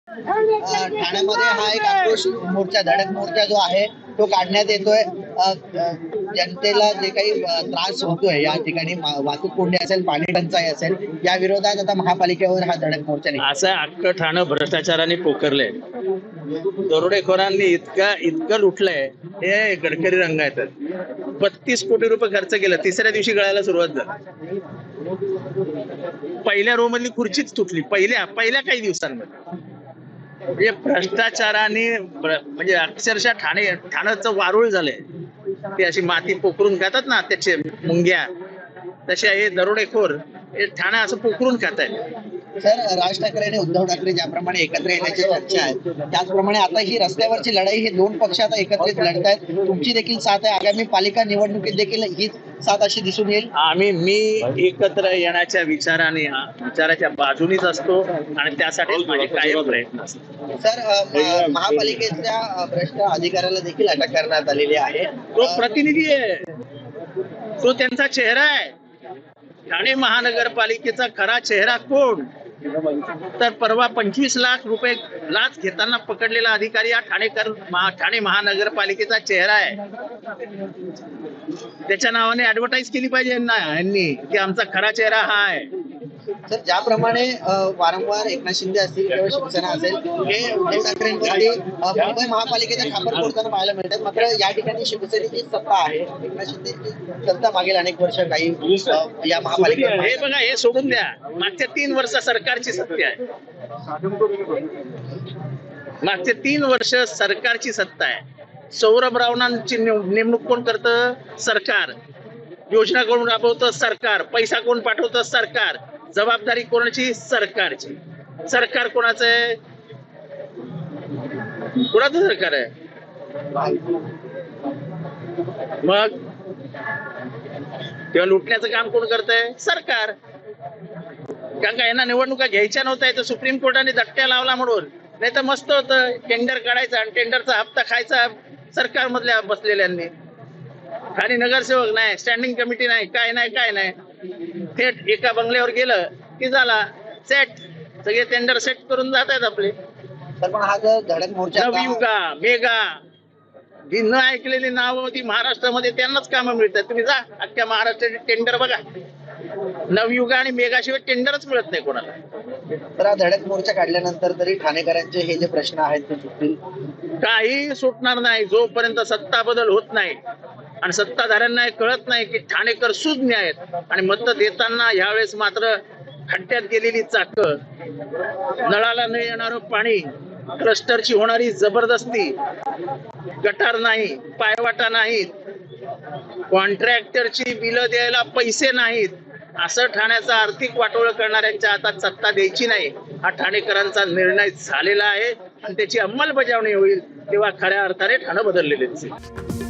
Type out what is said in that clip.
ठाण्यामध्ये हा एक आक्रोश मोर्चा, धडक मोर्चा जो आहे तो काढण्यात येतोय। जनतेला जे काही त्रास होतोय या ठिकाणी, वाहतूक कोंडी असेल, पाणी टंचाई असेल, या विरोधात आता महापालिकेवर हा धडक मोर्चा निघाला। असं अख्खं ठाणं भ्रष्टाचाराने पोखरलंय, दरोडेखोरांनी इतकं लुटलंय। हे गडकरी रंगायत 32 कोटी रुपये खर्च केला, तिसऱ्या दिवशी गळायला सुरुवात झाली। पहिल्या रो मधली खुर्चीच तुटली पहिल्या काही दिवसांमध्ये। म्हणजे भ्रष्टाचाराने म्हणजे अक्षरशः ठाण्याचं वारुळ झालंय। ते अशी माती पोखरून खातात ना त्याचे मुंग्या, तसे हे दरोडेखोर हे ठाणा असं पोखरून खात आहेत। सर, राज ठाकरे आणि उद्धव ठाकरे ज्याप्रमाणे एकत्र येण्याची चर्चा आहे, त्याचप्रमाणे आता ही रस्त्यावरची लढाई, हे दोन पक्ष आता एकत्रित लढत आहेत। तुमची देखील साथ आहे, आगामी पालिका निवडणुकीत देखील ही साथ अशी दिसून येईल। मी एकत्र येण्याच्या विचाराच्या बाजूनीच असतो आणि त्यासाठी माझे कायम प्रयत्न असतात। सर, महापालिकेच्या भ्रष्ट अधिकाऱ्याला देखील अटक करण्यात आलेली आहे। तो प्रतिनिधी आहे, तो त्यांचा चेहरा आहे। ठाणे महानगरपालिकेचा खरा चेहरा कोण? तर परवा 25 लाख रुपये लाच घेताना पकडलेला अधिकारी हा ठाणे महानगरपालिकेचा चेहरा आहे। त्याच्या नावाने ऍडव्हर्टाईज केली पाहिजे यांनी की आमचा खरा चेहरा हा आहे। सर, ज्याप्रमाणे वारंवार एकनाथ शिंदे असतील किंवा शिवसेना असेल, हे उद्धव ठाकरेंवरती मुंबई महापालिकेचा खापर फोडताना पाहायला मिळतात, मात्र या ठिकाणी शिवसेनेची सत्ता आहे, एकनाथ शिंदेची सत्ता मागील अनेक वर्ष काही या महापालिकेत। हे बघा, हे सोडून द्या, मागच्या 3 वर्ष सरकारची सत्ता आहे। मागचे 3 वर्ष सरकारची सत्ता आहे। सौरभ रावणांची नेमणूक कोण करतं? सरकार। योजना कोण राबवतं? सरकार। पैसा कोण पाठवतं? सरकार। जबाबदारी कोणाची? सरकारची। सरकार कोणाचं आहे? कोणाचं सरकार आहे? मग तेव्हा लुटण्याचं काम कोण करतंय? सरकार। कारण का यांना निवडणुका घ्यायच्या नव्हत्या, तर सुप्रीम कोर्टाने धक्का लावला म्हणून, नाही तर मस्त होतं, टेंडर काढायचा आणि टेंडरचा हप्ता खायचा सरकार मधल्या बसलेल्यांनी। खाली नगरसेवक नाही, स्टँडिंग कमिटी नाही, काय नाही, थेट एका बंगल्यावर गेलं की झाला सेट, सगळे टेंडर सेट करून जात आहेत आपले। पण हा जो धडक मोर्चा, नवयुगा, मेगा, जी न ऐकलेली नावं ती महाराष्ट्रामध्ये त्यांनाच कामं मिळतात। तुम्ही जा अख्ख्या महाराष्ट्राचे टेंडर बघा, नवयुगा आणि मेगाशिवाय टेंडरच मिळत नाही कोणाला। तर हा धडक मोर्चा काढल्यानंतर तरी ठाणेकरांचे हे जे प्रश्न आहेत ते सुटतील? काही सुटणार नाही जोपर्यंत सत्ता बदल होत नाही आणि सत्ताधाऱ्यांना कळत नाही की ठाणेकर सुज्ञ आहेत। आणि मत देताना यावेळेस मात्र खड्ड्यात गेलेली चाक, नळाला न येणारं पाणी, क्लस्टरची होणारी जबरदस्ती, गटार नाही, पायवाटा नाहीत, कॉन्ट्रॅक्टरची बिलं द्यायला पैसे नाहीत, असं ठाण्याचा आर्थिक वाटोळ करणाऱ्यांच्या हातात सत्ता द्यायची नाही, हा ठाणेकरांचा निर्णय झालेला आहे। आणि त्याची अंमलबजावणी होईल तेव्हा खऱ्या अर्थाने ठाणं बदललेले दिसेल।